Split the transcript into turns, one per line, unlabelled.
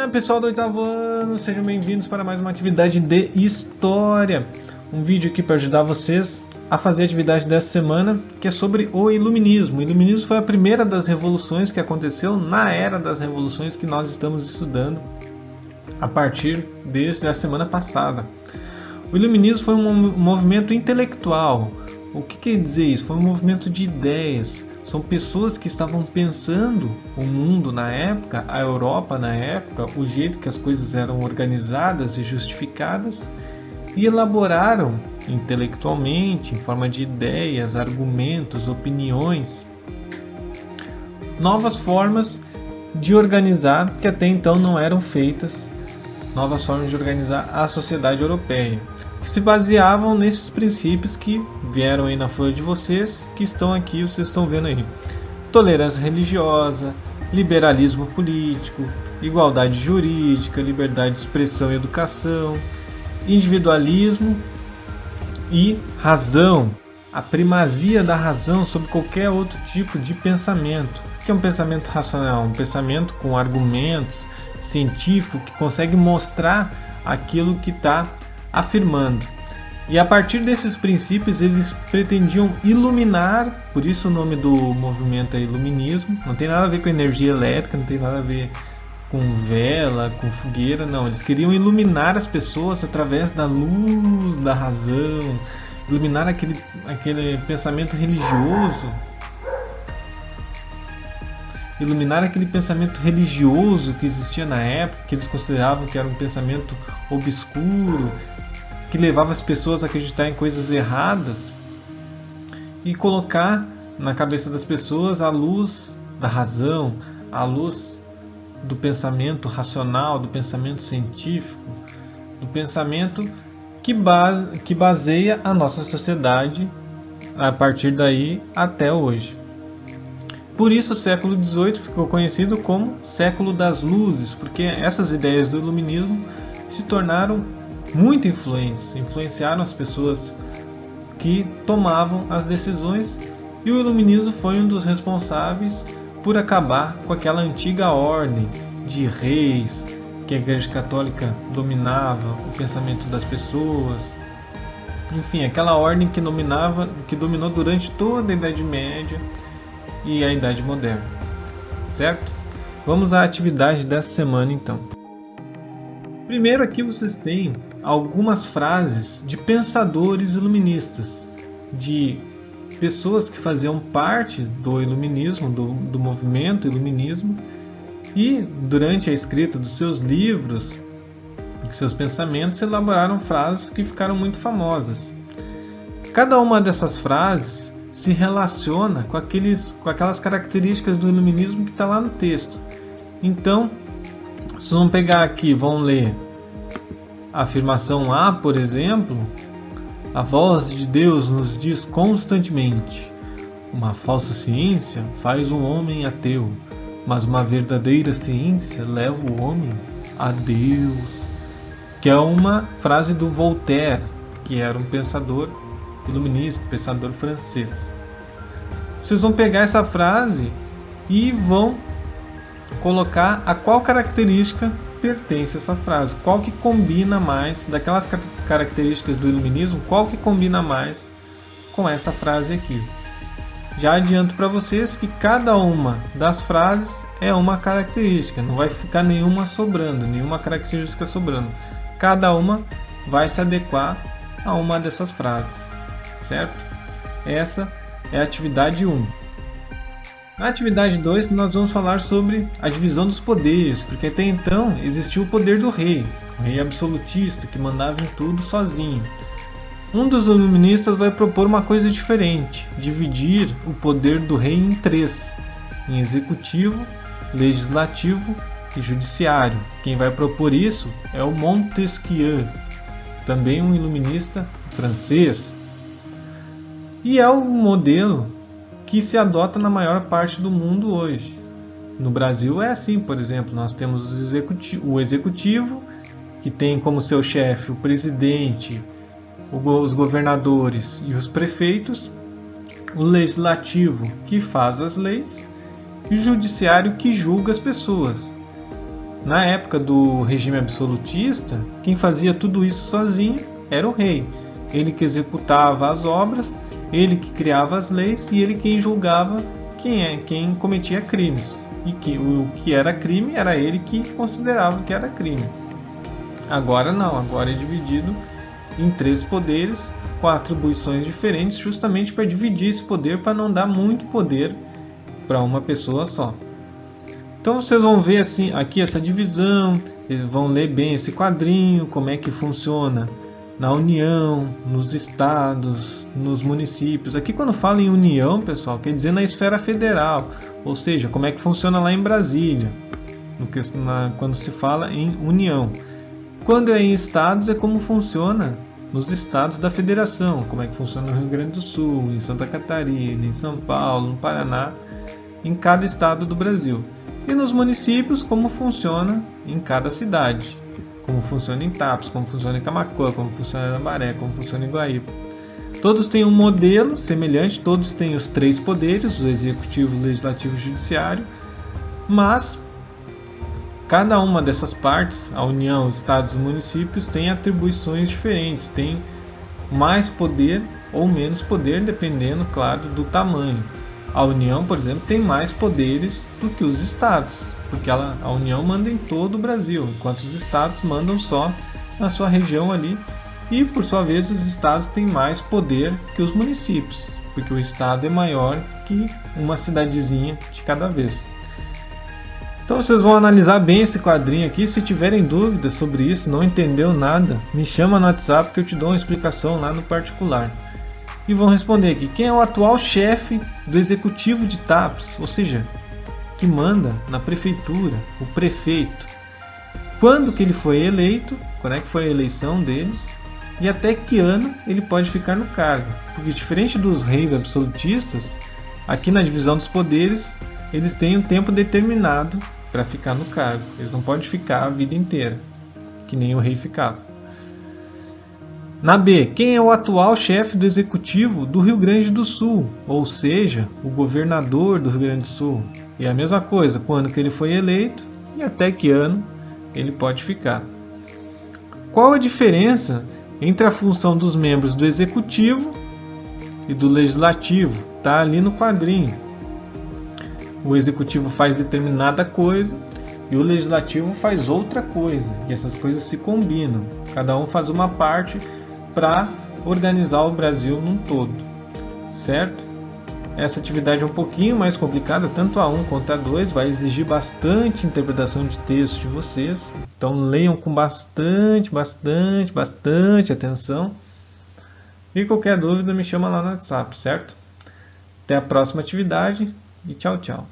Olá pessoal do 8º ano, sejam bem-vindos para mais uma atividade de História. Um vídeo aqui para ajudar vocês a fazer a atividade dessa semana, que é sobre o Iluminismo. O Iluminismo foi a primeira das revoluções que aconteceu na Era das Revoluções que nós estamos estudando a partir da semana passada. O Iluminismo foi um movimento intelectual. O que quer dizer isso? Foi um movimento de ideias. São pessoas que estavam pensando o mundo na época, a Europa na época, o jeito que as coisas eram organizadas e justificadas, e elaboraram intelectualmente, em forma de ideias, argumentos, opiniões, novas formas de organizar que até então não eram feitas, novas formas de organizar a sociedade europeia, que se baseavam nesses princípios que vieram aí na folha de vocês, que estão aqui, vocês estão vendo aí. Tolerância religiosa, liberalismo político, igualdade jurídica, liberdade de expressão e educação, individualismo e razão, a primazia da razão sobre qualquer outro tipo de pensamento. O que é um pensamento racional? Um pensamento com argumentos, científico, que consegue mostrar aquilo que está afirmando. E a partir desses princípios eles pretendiam iluminar, por isso o nome do movimento é Iluminismo. Não tem nada a ver com energia elétrica, não tem nada a ver com vela, com fogueira, não. Eles queriam iluminar as pessoas através da luz, da razão, iluminar aquele pensamento religioso, iluminar aquele pensamento religioso que existia na época, que eles consideravam que era um pensamento obscuro, que levava as pessoas a acreditar em coisas erradas, e colocar na cabeça das pessoas a luz da razão, a luz do pensamento racional, do pensamento científico, do pensamento que baseia a nossa sociedade a partir daí até hoje. Por isso o século XVIII ficou conhecido como século das luzes, porque essas ideias do iluminismo se tornaram muito influentes, influenciaram as pessoas que tomavam as decisões, e o iluminismo foi um dos responsáveis por acabar com aquela antiga ordem de reis, que a Igreja Católica dominava o pensamento das pessoas. Enfim, aquela ordem que dominou durante toda a Idade Média e a Idade Moderna, certo? Vamos à atividade dessa semana então. Primeiro aqui vocês têm algumas frases de pensadores iluministas, de pessoas que faziam parte do iluminismo, do movimento iluminismo, e durante a escrita dos seus livros, seus pensamentos, elaboraram frases que ficaram muito famosas. Cada uma dessas frases se relaciona com aquelas características do iluminismo que está lá no texto. Então, vocês vão pegar aqui, vão ler a afirmação A, por exemplo: a voz de Deus nos diz constantemente: uma falsa ciência faz um homem ateu, mas uma verdadeira ciência leva o homem a Deus. Que é uma frase do Voltaire, que era um pensador iluminista, pensador francês. Vocês vão pegar essa frase e vão colocar a qual característica pertence essa frase, qual que combina mais daquelas características do iluminismo, qual que combina mais com essa frase aqui. Já adianto para vocês que cada uma das frases é uma característica, não vai ficar nenhuma característica sobrando. Cada uma vai se adequar a uma dessas frases, certo? Essa é a atividade 1. Na atividade 2 nós vamos falar sobre a divisão dos poderes, porque até então existia o poder do rei, o rei absolutista que mandava em tudo sozinho. Um dos iluministas vai propor uma coisa diferente, dividir o poder do rei em 3, em executivo, legislativo e judiciário. Quem vai propor isso é o Montesquieu, também um iluminista francês. E é o modelo que se adota na maior parte do mundo hoje. No Brasil é assim, por exemplo, nós temos o executivo, que tem como seu chefe o presidente, os governadores e os prefeitos, o legislativo, que faz as leis, e o judiciário, que julga as pessoas. Na época do regime absolutista, quem fazia tudo isso sozinho era o rei. Ele que executava as obras, ele que criava as leis e ele quem julgava quem cometia crimes. E o que era crime era ele que considerava que era crime. Agora não, agora é dividido em 3 poderes com atribuições diferentes, justamente para dividir esse poder, para não dar muito poder para uma pessoa só. Então vocês vão ver assim, aqui essa divisão, vão ler bem esse quadrinho, como é que funciona na União, nos estados, nos municípios. Aqui quando fala em União, pessoal, quer dizer na esfera federal, ou seja, como é que funciona lá em Brasília, quando se fala em União. Quando é em estados, é como funciona nos estados da federação, como é que funciona no Rio Grande do Sul, em Santa Catarina, em São Paulo, no Paraná, em cada estado do Brasil. E nos municípios, como funciona em cada cidade, como funciona em Tapes, como funciona em Camaquã, como funciona em Amaré, como funciona em Guaíba. Todos têm um modelo semelhante, todos têm os 3 poderes, o executivo, o legislativo e o judiciário, mas cada uma dessas partes, a União, os estados e os municípios, tem atribuições diferentes, tem mais poder ou menos poder, dependendo, claro, do tamanho. A União, por exemplo, tem mais poderes do que os estados, porque a União manda em todo o Brasil, enquanto os estados mandam só na sua região ali. E, por sua vez, os estados têm mais poder que os municípios, porque o estado é maior que uma cidadezinha de cada vez. Então vocês vão analisar bem esse quadrinho aqui. Se tiverem dúvidas sobre isso, não entendeu nada, me chama no WhatsApp que eu te dou uma explicação lá no particular. E vão responder aqui, quem é o atual chefe do executivo de Tapes, ou seja, que manda na prefeitura, o prefeito. Quando que ele foi eleito, quando é que foi a eleição dele, e até que ano ele pode ficar no cargo. Porque diferente dos reis absolutistas, aqui na divisão dos poderes, eles têm um tempo determinado para ficar no cargo. Eles não podem ficar a vida inteira, que nem o rei ficava. Na B, quem é o atual chefe do executivo do Rio Grande do Sul, ou seja, o governador do Rio Grande do Sul. E a mesma coisa, quando que ele foi eleito e até que ano ele pode ficar. Qual a diferença entre a função dos membros do executivo e do legislativo? Está ali no quadrinho. O executivo faz determinada coisa e o legislativo faz outra coisa. E essas coisas se combinam. Cada um faz uma parte para organizar o Brasil num todo, certo? Essa atividade é um pouquinho mais complicada, tanto a 1 quanto a 2, vai exigir bastante interpretação de texto de vocês, então leiam com bastante atenção. E qualquer dúvida me chama lá no WhatsApp, certo? Até a próxima atividade e tchau, tchau.